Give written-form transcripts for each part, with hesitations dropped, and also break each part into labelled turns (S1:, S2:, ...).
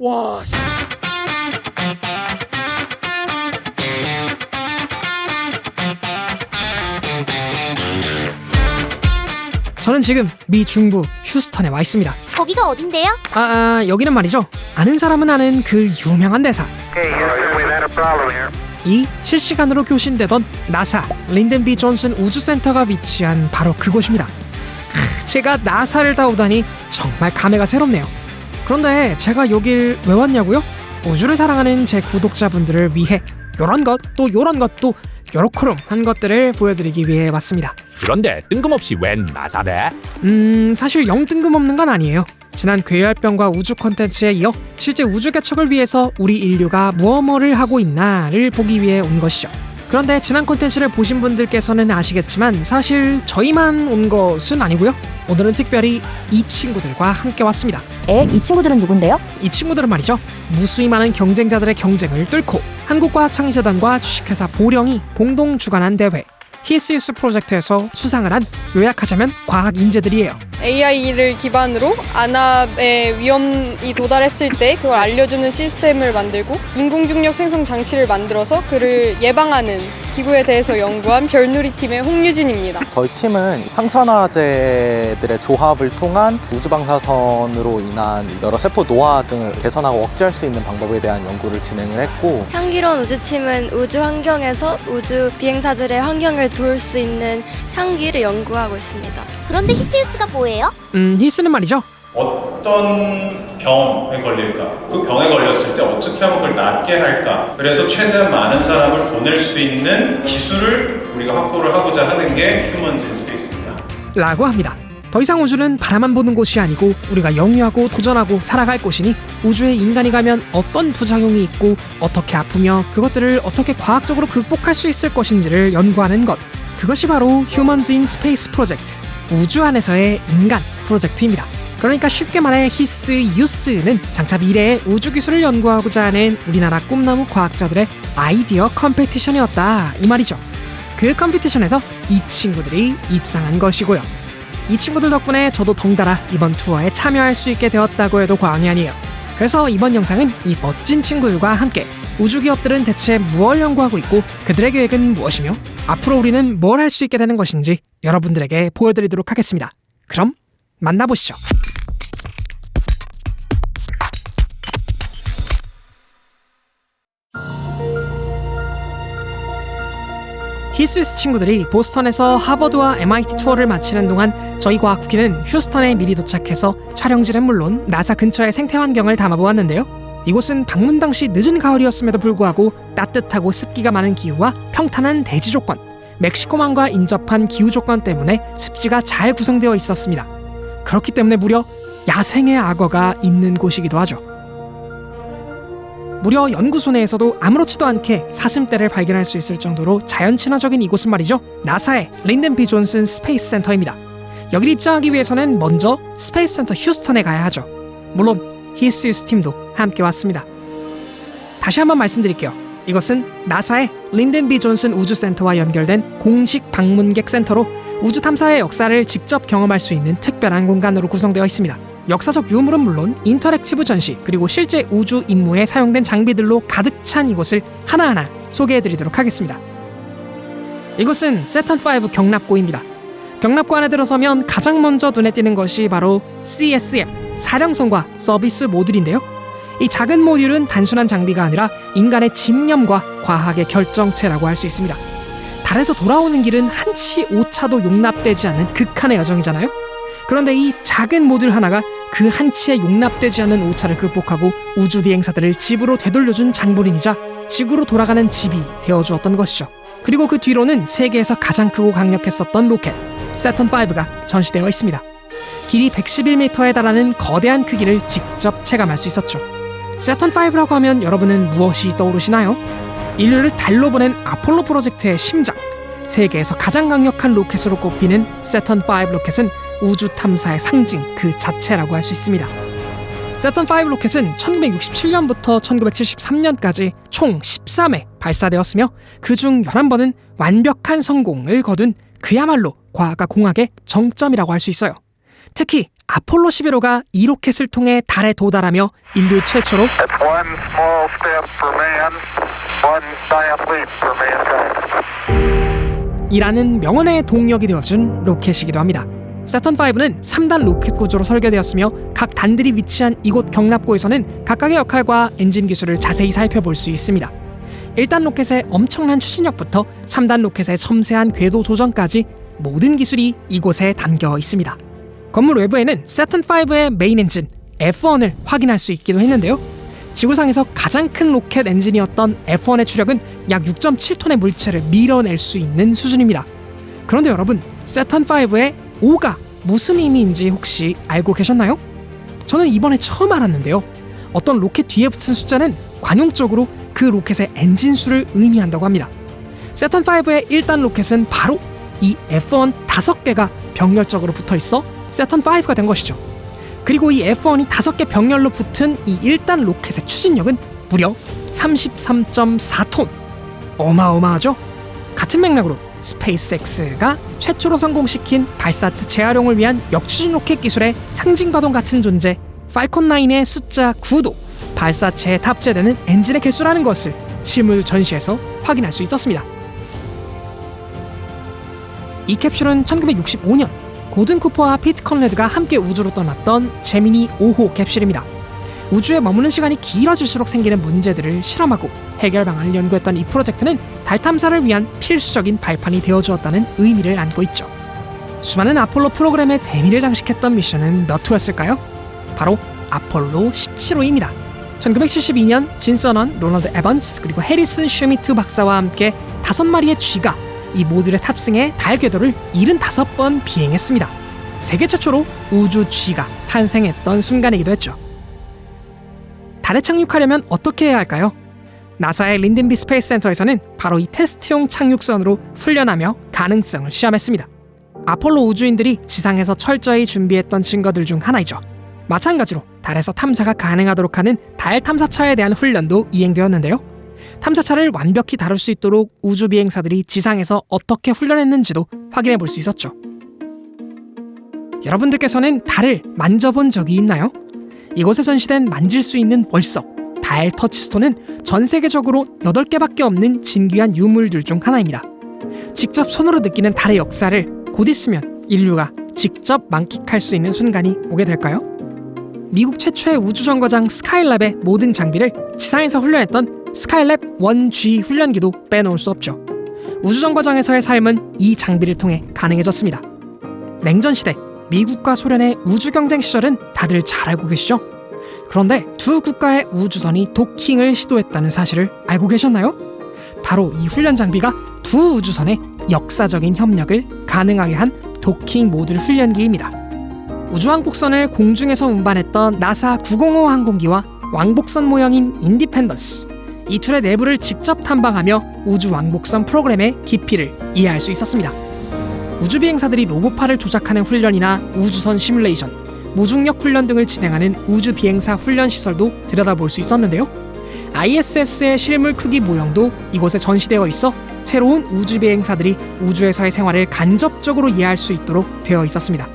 S1: 와. 저는 지금 미 중부 휴스턴에 와 있습니다.
S2: 거기가 어딘데요?
S1: 여기는 말이죠. 아는 사람은 아는 그 유명한 대사. 이 실시간으로 교신되던 나사 린든 B 존슨 우주센터가 위치한 바로 그곳입니다. 제가 나사를 다 오다니 정말 감회가 새롭네요. 그런데 제가 여길 왜 왔냐고요? 우주를 사랑하는 제 구독자분들을 위해 요런 것 또 요런 것 또 요렇게롬한 것들을 보여드리기 위해 왔습니다.
S3: 그런데 뜬금없이 웬 나사래?
S1: 사실 영 뜬금없는 건 아니에요. 지난 괴활병과 우주 콘텐츠에 이어 실제 우주 개척을 위해서 우리 인류가 무엇을 하고 있나를 보기 위해 온 것이죠. 그런데 지난 콘텐츠를 보신 분들께서는 아시겠지만 사실 저희만 온 것은 아니고요. 오늘은 특별히 이 친구들과 함께 왔습니다.
S2: 이 친구들은 누군데요?
S1: 이 친구들은 말이죠. 무수히 많은 경쟁자들의 경쟁을 뚫고 한국과학창의재단과 주식회사 보령이 공동 주관한 대회 히스유스 프로젝트에서 수상을 한 요약하자면 과학 인재들이에요.
S4: AI를 기반으로 안압의 위험이 도달했을 때 그걸 알려주는 시스템을 만들고 인공중력 생성 장치를 만들어서 그를 예방하는 기구에 대해서 연구한 별누리 팀의 홍유진입니다.
S5: 저희 팀은 항산화제들의 조합을 통한 우주방사선으로 인한 여러 세포 노화 등을 개선하고 억제할 수 있는 방법에 대한 연구를 진행을 했고,
S6: 향기로운 우주팀은 우주 환경에서 우주 비행사들의 환경을 도울 수 있는 향기를 연구하고 있습니다.
S2: 그런데 히스유스가 뭐예요?
S1: 히스는 말이죠.
S7: 어떤 병에 걸릴까? 그 병에 걸렸을 때 어떻게 하면 그걸 낫게 할까? 그래서 최대한 많은 사람을 보낼 수 있는 기술을 우리가 확보를 하고자 하는 게 휴먼즈 인 스페이스입니다.
S1: 라고 합니다. 더 이상 우주는 바라만 보는 곳이 아니고 우리가 영위하고 도전하고 살아갈 곳이니 우주에 인간이 가면 어떤 부작용이 있고 어떻게 아프며 그것들을 어떻게 과학적으로 극복할 수 있을 것인지를 연구하는 것. 그것이 바로 휴먼즈 인 스페이스 프로젝트, 우주 안에서의 인간 프로젝트입니다. 그러니까 쉽게 말해 히스유스는 장차 미래의 우주 기술을 연구하고자 하는 우리나라 꿈나무 과학자들의 아이디어 컴피티션이었다 이 말이죠. 그 컴피티션에서 이 친구들이 입상한 것이고요. 이 친구들 덕분에 저도 덩달아 이번 투어에 참여할 수 있게 되었다고 해도 과언이 아니에요. 그래서 이번 영상은 이 멋진 친구들과 함께 우주 기업들은 대체 무엇을 연구하고 있고 그들의 계획은 무엇이며 앞으로 우리는 뭘 할 수 있게 되는 것인지 여러분들에게 보여드리도록 하겠습니다. 그럼 만나보시죠. 히스유스 친구들이 보스턴에서 하버드와 MIT 투어를 마치는 동안 저희 과학쿠키는 휴스턴에 미리 도착해서 촬영지는 물론 나사 근처의 생태환경을 담아보았는데요. 이곳은 방문 당시 늦은 가을이었음에도 불구하고 따뜻하고 습기가 많은 기후와 평탄한 대지 조건, 멕시코만과 인접한 기후 조건 때문에 습지가 잘 구성되어 있었습니다. 그렇기 때문에 무려 야생의 악어가 있는 곳이기도 하죠. 무려 연구소 내에서도 아무렇지도 않게 사슴떼를 발견할 수 있을 정도로 자연 친화적인 이곳은 말이죠. 나사의 린든 B 존슨 스페이스 센터입니다. 여기를 입장하기 위해서는 먼저 스페이스 센터 휴스턴에 가야 하죠. 물론 히스유스 팀도 함께 왔습니다. 다시 한번 말씀드릴게요. 이것은 나사의 린든 B 존슨 우주센터와 연결된 공식 방문객 센터로 우주 탐사의 역사를 직접 경험할 수 있는 특별한 공간으로 구성되어 있습니다. 역사적 유물은 물론 인터랙티브 전시 그리고 실제 우주 임무에 사용된 장비들로 가득 찬 이곳을 하나하나 소개해드리도록 하겠습니다. 이곳은 세턴5 경납고입니다. 경납고 안에 들어서면 가장 먼저 눈에 띄는 것이 바로 CSM, 사령선과 서비스 모듈인데요. 이 작은 모듈은 단순한 장비가 아니라 인간의 집념과 과학의 결정체라고 할 수 있습니다. 달에서 돌아오는 길은 한치 오차도 용납되지 않는 극한의 여정이잖아요. 그런데 이 작은 모듈 하나가 그 한치에 용납되지 않는 오차를 극복하고 우주 비행사들을 집으로 되돌려준 장본인이자 지구로 돌아가는 집이 되어주었던 것이죠. 그리고 그 뒤로는 세계에서 가장 크고 강력했었던 로켓 세턴5가 전시되어 있습니다. 길이 111m에 달하는 거대한 크기를 직접 체감할 수 있었죠. 세턴5라고 하면 여러분은 무엇이 떠오르시나요? 인류를 달로 보낸 아폴로 프로젝트의 심장, 세계에서 가장 강력한 로켓으로 꼽히는 세턴5 로켓은 우주 탐사의 상징 그 자체라고 할 수 있습니다. 세턴5 로켓은 1967년부터 1973년까지 총 13회 발사되었으며 그중 11번은 완벽한 성공을 거둔 그야말로 과학과 공학의 정점이라고 할 수 있어요. 특히 아폴로 11호가 이 로켓을 통해 달에 도달하며 인류 최초로
S8: It's one small step for man, one giant leap for mankind.
S1: 이라는 명언의 동력이 되어준 로켓이기도 합니다. 세턴5는 3단 로켓 구조로 설계되었으며 각 단들이 위치한 이곳 경납고에서는 각각의 역할과 엔진 기술을 자세히 살펴볼 수 있습니다. 1단 로켓의 엄청난 추진력부터 3단 로켓의 섬세한 궤도 조정까지 모든 기술이 이곳에 담겨 있습니다. 건물 외부에는 세턴5의 메인 엔진 F1을 확인할 수 있기도 했는데요. 지구상에서 가장 큰 로켓 엔진이었던 F1의 추력은 약 6.7톤의 물체를 밀어낼 수 있는 수준입니다. 그런데 여러분, 세턴5의 5가 무슨 의미인지 혹시 알고 계셨나요? 저는 이번에 처음 알았는데요. 어떤 로켓 뒤에 붙은 숫자는 관용적으로 그 로켓의 엔진 수를 의미한다고 합니다. 세턴5의 1단 로켓은 바로 이 F1 5개가 병렬적으로 붙어있어 세턴5가 된 것이죠. 그리고 이 F1이 5개 병렬로 붙은 이 1단 로켓의 추진력은 무려 33.4톤. 어마어마하죠? 같은 맥락으로 스페이스X가 최초로 성공시킨 발사체 재활용을 위한 역추진 로켓 기술의 상징과도 같은 존재 팔콘9의 숫자 9도 발사체에 탑재되는 엔진의 개수라는 것을 실물 전시에서 확인할 수 있었습니다. 이 캡슐은 1965년 고든 쿠퍼와 피트 컨레드가 함께 우주로 떠났던 제미니 5호 캡슐입니다. 우주에 머무는 시간이 길어질수록 생기는 문제들을 실험하고 해결 방안을 연구했던 이 프로젝트는 달 탐사를 위한 필수적인 발판이 되어주었다는 의미를 안고 있죠. 수많은 아폴로 프로그램의 대미를 장식했던 미션은 몇 호였을까요? 바로 아폴로 17호입니다. 1972년 진 서넌, 로널드 에번스 그리고 해리슨 슈미트 박사와 함께 5마리의 쥐가 이 모듈에 탑승해 달 궤도를 75번 비행했습니다. 세계 최초로 우주 쥐가 탄생했던 순간이기도 했죠. 달에 착륙하려면 어떻게 해야 할까요? 나사의 린든비 스페이스 센터에서는 바로 이 테스트용 착륙선으로 훈련하며 가능성을 시험했습니다. 아폴로 우주인들이 지상에서 철저히 준비했던 증거들 중 하나이죠. 마찬가지로 달에서 탐사가 가능하도록 하는 달 탐사차에 대한 훈련도 이행되었는데요. 탐사차를 완벽히 다룰 수 있도록 우주 비행사들이 지상에서 어떻게 훈련했는지도 확인해 볼 수 있었죠. 여러분들께서는 달을 만져본 적이 있나요? 이곳에 전시된 만질 수 있는 월석, 달 터치스톤은 전 세계적으로 8개밖에 없는 진귀한 유물들 중 하나입니다. 직접 손으로 느끼는 달의 역사를 곧 있으면 인류가 직접 만끽할 수 있는 순간이 오게 될까요? 미국 최초의 우주정거장 스카이랩의 모든 장비를 지상에서 훈련했던 스카이랩 1G 훈련기도 빼놓을 수 없죠. 우주정거장에서의 삶은 이 장비를 통해 가능해졌습니다. 냉전시대 미국과 소련의 우주경쟁 시절은 다들 잘 알고 계시죠? 그런데 두 국가의 우주선이 도킹을 시도했다는 사실을 알고 계셨나요? 바로 이 훈련 장비가 두 우주선의 역사적인 협력을 가능하게 한 도킹 모듈 훈련기입니다. 우주왕복선을 공중에서 운반했던 나사 905 항공기와 왕복선 모형인 인디펜던스, 이 툴의 내부를 직접 탐방하며 우주왕복선 프로그램의 깊이를 이해할 수 있었습니다. 우주비행사들이 로봇팔을 조작하는 훈련이나 우주선 시뮬레이션, 무중력 훈련 등을 진행하는 우주비행사 훈련시설도 들여다볼 수 있었는데요. ISS의 실물 크기 모형도 이곳에 전시되어 있어 새로운 우주비행사들이 우주에서의 생활을 간접적으로 이해할 수 있도록 되어 있었습니다.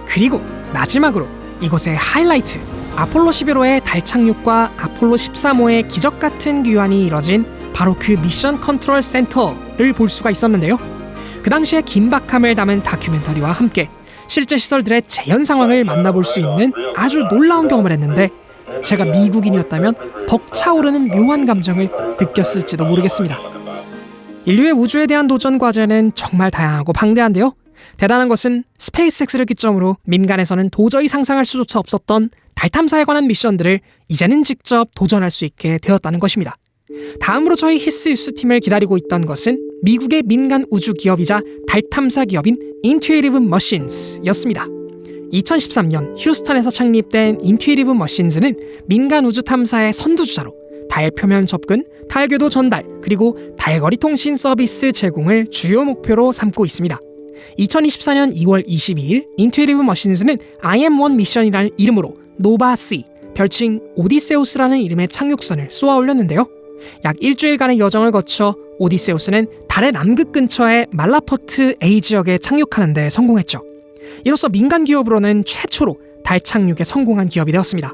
S1: 그리고 마지막으로 이곳의 하이라이트, 아폴로 11호의 달 착륙과 아폴로 13호의 기적같은 귀환이 이뤄진 바로 그 미션 컨트롤 센터를 볼 수가 있었는데요. 그 당시의 긴박함을 담은 다큐멘터리와 함께 실제 시설들의 재현 상황을 만나볼 수 있는 아주 놀라운 경험을 했는데, 제가 미국인이었다면 벅차오르는 묘한 감정을 느꼈을지도 모르겠습니다. 인류의 우주에 대한 도전 과제는 정말 다양하고 방대한데요. 대단한 것은 스페이스X를 기점으로 민간에서는 도저히 상상할 수조차 없었던 달 탐사에 관한 미션들을 이제는 직접 도전할 수 있게 되었다는 것입니다. 다음으로 저희 히스유스 팀을 기다리고 있던 것은 미국의 민간 우주 기업이자 달 탐사 기업인 인투이티브 머신즈였습니다. 2013년 휴스턴에서 창립된 인투이티브 머신즈는 민간 우주 탐사의 선두주자로 달 표면 접근, 달 궤도 전달, 그리고 달거리 통신 서비스 제공을 주요 목표로 삼고 있습니다. 2024년 2월 22일 인투이티브 머신즈는 IM-1 미션이라는 이름으로 노바-C, 별칭 오디세우스라는 이름의 착륙선을 쏘아 올렸는데요. 약 일주일간의 여정을 거쳐 오디세우스는 달의 남극 근처의 말라포트 A 지역에 착륙하는 데 성공했죠. 이로써 민간 기업으로는 최초로 달 착륙에 성공한 기업이 되었습니다.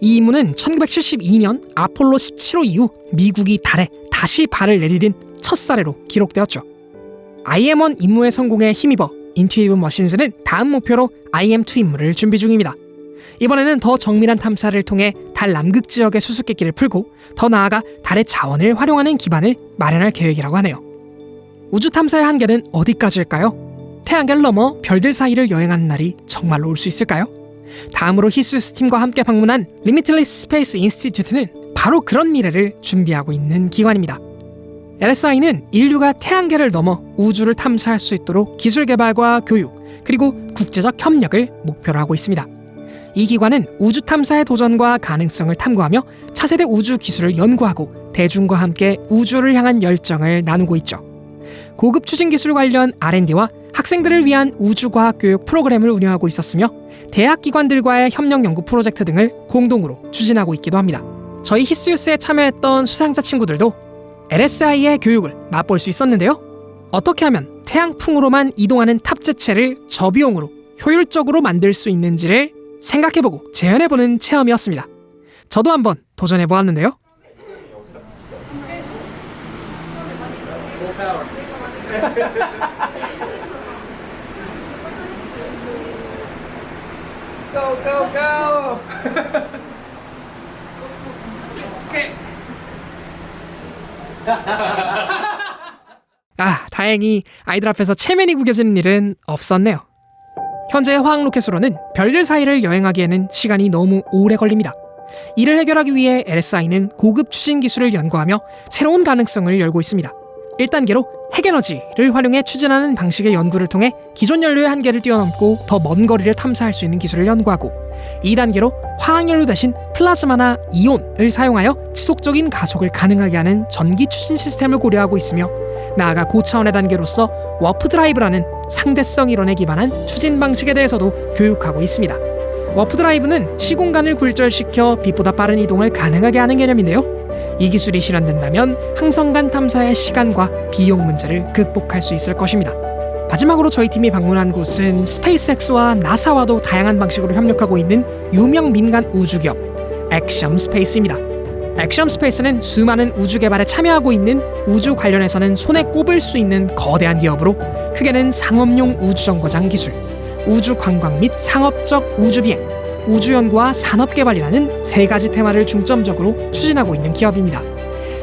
S1: 이 임무는 1972년 아폴로 17호 이후 미국이 달에 다시 발을 내디딘 첫 사례로 기록되었죠. IM-1 임무의 성공에 힘입어 인투이티브 머신즈는 다음 목표로 IM-2 임무를 준비 중입니다. 이번에는 더 정밀한 탐사를 통해 달 남극 지역의 수수께끼를 풀고 더 나아가 달의 자원을 활용하는 기반을 마련할 계획이라고 하네요. 우주 탐사의 한계는 어디까지일까요? 태양계를 넘어 별들 사이를 여행하는 날이 정말로 올 수 있을까요? 다음으로 히스유스 팀과 함께 방문한 리미틀리스 스페이스 인스티튜트는 바로 그런 미래를 준비하고 있는 기관입니다. LSI는 인류가 태양계를 넘어 우주를 탐사할 수 있도록 기술 개발과 교육, 그리고 국제적 협력을 목표로 하고 있습니다. 이 기관은 우주 탐사의 도전과 가능성을 탐구하며 차세대 우주 기술을 연구하고 대중과 함께 우주를 향한 열정을 나누고 있죠. 고급 추진 기술 관련 R&D와 학생들을 위한 우주과학 교육 프로그램을 운영하고 있었으며 대학 기관들과의 협력 연구 프로젝트 등을 공동으로 추진하고 있기도 합니다. 저희 히스유스에 참여했던 수상자 친구들도 LSI의 교육을 맛볼 수 있었는데요. 어떻게 하면 태양풍으로만 이동하는 탑재체를 저비용으로 효율적으로 만들 수 있는지를 생각해보고 재현해보는 체험이었습니다. 저도 한번 도전해보았는데요. 다행히 아이들 앞에서 체면이 구겨지는 일은 없었네요. 현재 화학 로켓으로는 별들 사이를 여행하기에는 시간이 너무 오래 걸립니다. 이를 해결하기 위해 LSI는 고급 추진 기술을 연구하며 새로운 가능성을 열고 있습니다. 1단계로 핵에너지를 활용해 추진하는 방식의 연구를 통해 기존 연료의 한계를 뛰어넘고 더 먼 거리를 탐사할 수 있는 기술을 연구하고, 2단계로 화학연료 대신 플라즈마나 이온을 사용하여 지속적인 가속을 가능하게 하는 전기 추진 시스템을 고려하고 있으며, 나아가 고차원의 단계로서 워프 드라이브라는 상대성 이론에 기반한 추진 방식에 대해서도 교육하고 있습니다. 워프 드라이브는 시공간을 굴절시켜 빛보다 빠른 이동을 가능하게 하는 개념인데요. 이 기술이 실현된다면 항성간 탐사의 시간과 비용 문제를 극복할 수 있을 것입니다. 마지막으로 저희 팀이 방문한 곳은 스페이스X와 나사와도 다양한 방식으로 협력하고 있는 유명 민간 우주기업 액션 스페이스입니다. 액션 스페이스는 수많은 우주 개발에 참여하고 있는 우주 관련해서는 손에 꼽을 수 있는 거대한 기업으로, 크게는 상업용 우주정거장 기술, 우주 관광 및 상업적 우주비행, 우주연구와 산업개발이라는 세 가지 테마를 중점적으로 추진하고 있는 기업입니다.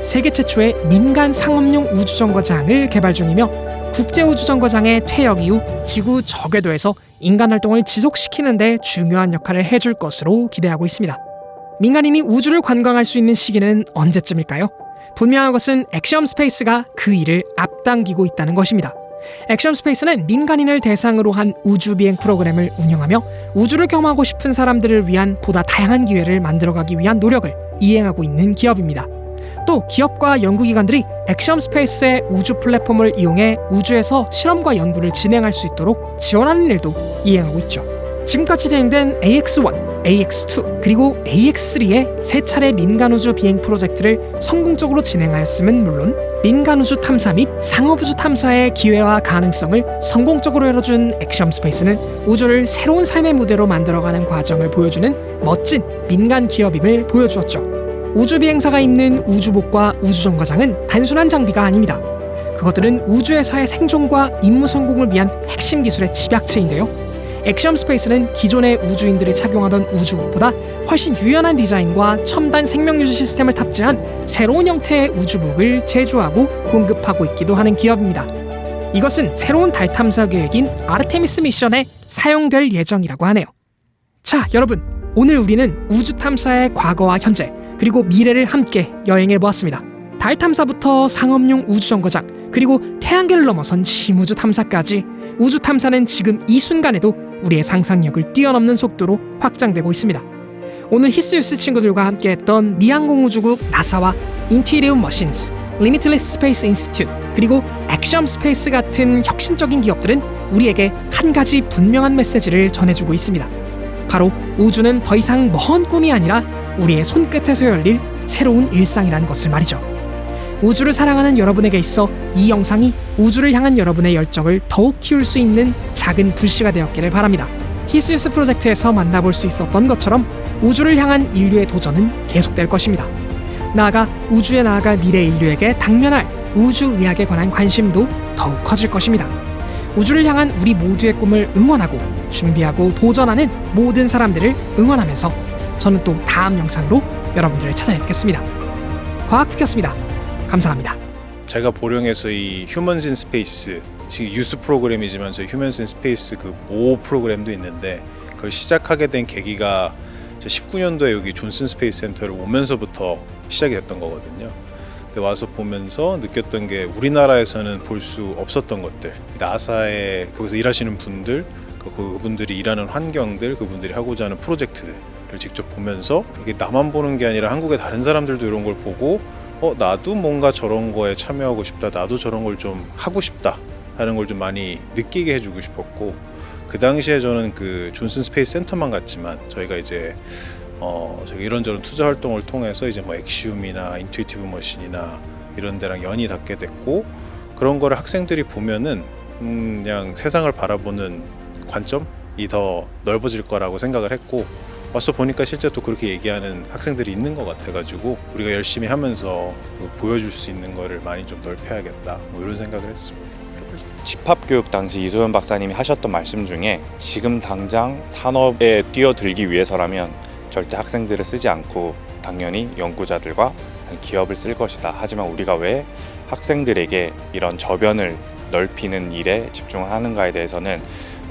S1: 세계 최초의 민간 상업용 우주정거장을 개발 중이며, 국제우주정거장의 퇴역 이후 지구 저궤도에서 인간 활동을 지속시키는 데 중요한 역할을 해줄 것으로 기대하고 있습니다. 민간인이 우주를 관광할 수 있는 시기는 언제쯤일까요? 분명한 것은 액션 스페이스가 그 일을 앞당기고 있다는 것입니다. 액션 스페이스는 민간인을 대상으로 한 우주 비행 프로그램을 운영하며 우주를 경험하고 싶은 사람들을 위한 보다 다양한 기회를 만들어가기 위한 노력을 이행하고 있는 기업입니다. 또 기업과 연구기관들이 액션 스페이스의 우주 플랫폼을 이용해 우주에서 실험과 연구를 진행할 수 있도록 지원하는 일도 이행하고 있죠. 지금까지 진행된 AX-1, AX-2, 그리고 AX-3의 세 차례 민간우주 비행 프로젝트를 성공적으로 진행하였음은 물론, 민간우주 탐사 및 상업우주 탐사의 기회와 가능성을 성공적으로 열어준 액션 스페이스는 우주를 새로운 삶의 무대로 만들어가는 과정을 보여주는 멋진 민간 기업임을 보여주었죠. 우주 비행사가 입는 우주복과 우주정거장은 단순한 장비가 아닙니다. 그것들은 우주에서의 생존과 임무 성공을 위한 핵심 기술의 집약체인데요. 액션 스페이스는 기존의 우주인들이 착용하던 우주복보다 훨씬 유연한 디자인과 첨단 생명유지 시스템을 탑재한 새로운 형태의 우주복을 제조하고 공급하고 있기도 하는 기업입니다. 이것은 새로운 달 탐사 계획인 아르테미스 미션에 사용될 예정이라고 하네요. 자, 여러분, 오늘 우리는 우주 탐사의 과거와 현재, 그리고 미래를 함께 여행해 보았습니다. 달 탐사부터 상업용 우주정거장, 그리고 태양계를 넘어선 심우주 탐사까지 우주 탐사는 지금 이 순간에도 우리의 상상력을 뛰어넘는 속도로 확장되고 있습니다. 오늘 히스유스 친구들과 함께했던 미항공우주국 나사와 인투이티브 머신즈, 리미틀리스 스페이스 인스티튜트, 그리고 액션 스페이스 같은 혁신적인 기업들은 우리에게 한 가지 분명한 메시지를 전해주고 있습니다. 바로 우주는 더 이상 먼 꿈이 아니라 우리의 손끝에서 열릴 새로운 일상이라는 것을 말이죠. 우주를 사랑하는 여러분에게 있어 이 영상이 우주를 향한 여러분의 열정을 더욱 키울 수 있는 작은 불씨가 되었기를 바랍니다. 히스유스 프로젝트에서 만나볼 수 있었던 것처럼 우주를 향한 인류의 도전은 계속될 것입니다. 나아가 우주에 나아갈 미래 인류에게 당면할 우주의학에 관한 관심도 더욱 커질 것입니다. 우주를 향한 우리 모두의 꿈을 응원하고 준비하고 도전하는 모든 사람들을 응원하면서 저는 또 다음 영상으로 여러분들을 찾아뵙겠습니다. 과학부였습니다. 감사합니다.
S7: 제가 보령에서 이 휴먼스 인 스페이스, 지금 유스 프로그램이지만 저희 휴먼스 인 스페이스 그 모 프로그램도 있는데 그걸 시작하게 된 계기가 19년도에 여기 존슨 스페이스 센터를 오면서부터 시작이 됐던 거거든요. 근데 와서 보면서 느꼈던 게 우리나라에서는 볼 수 없었던 것들, 나사에 거기서 일하시는 분들, 그분들이 일하는 환경들, 그분들이 하고자 하는 프로젝트들을 직접 보면서 이게 나만 보는 게 아니라 한국의 다른 사람들도 이런 걸 보고 나도 뭔가 저런 거에 참여하고 싶다, 나도 저런 걸 좀 하고 싶다 하는 걸 좀 많이 느끼게 해주고 싶었고, 그 당시에 저는 그 존슨 스페이스 센터만 갔지만 저희가 이제 저희 이런저런 투자 활동을 통해서 이제 뭐 엑시움이나 인투이티브 머신이나 이런 데랑 연이 닿게 됐고, 그런 거를 학생들이 보면은 그냥 세상을 바라보는 관점이 더 넓어질 거라고 생각을 했고, 와서 보니까 실제 또 그렇게 얘기하는 학생들이 있는 것 같아가지고 우리가 열심히 하면서 보여줄 수 있는 거를 많이 좀 넓혀야겠다, 뭐 이런 생각을 했습니다.
S9: 집합교육 당시 이소연 박사님이 하셨던 말씀 중에 지금 당장 산업에 뛰어들기 위해서라면 절대 학생들을 쓰지 않고 당연히 연구자들과 기업을 쓸 것이다. 하지만 우리가 왜 학생들에게 이런 저변을 넓히는 일에 집중을 하는가에 대해서는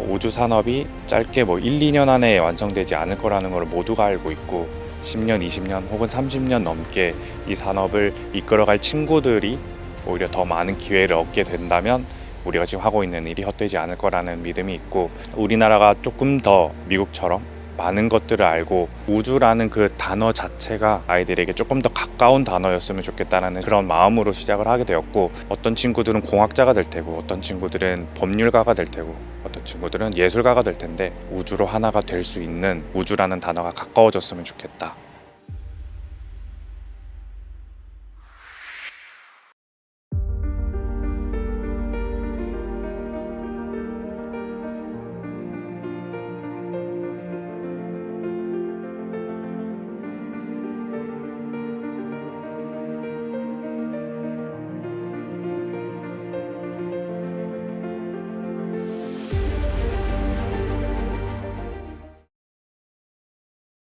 S9: 우주 산업이 짧게 1, 2년 안에 완성되지 않을 거라는 걸 모두가 알고 있고, 10년, 20년 혹은 30년 넘게 이 산업을 이끌어갈 친구들이 오히려 더 많은 기회를 얻게 된다면 우리가 지금 하고 있는 일이 헛되지 않을 거라는 믿음이 있고, 우리나라가 조금 더 미국처럼 많은 것들을 알고 우주라는 그 단어 자체가 아이들에게 조금 더 가까운 단어였으면 좋겠다는 그런 마음으로 시작을 하게 되었고, 어떤 친구들은 공학자가 될 테고, 어떤 친구들은 법률가가 될 테고, 어떤 친구들은 예술가가 될 텐데 우주로 하나가 될 수 있는 우주라는 단어가 가까워졌으면 좋겠다.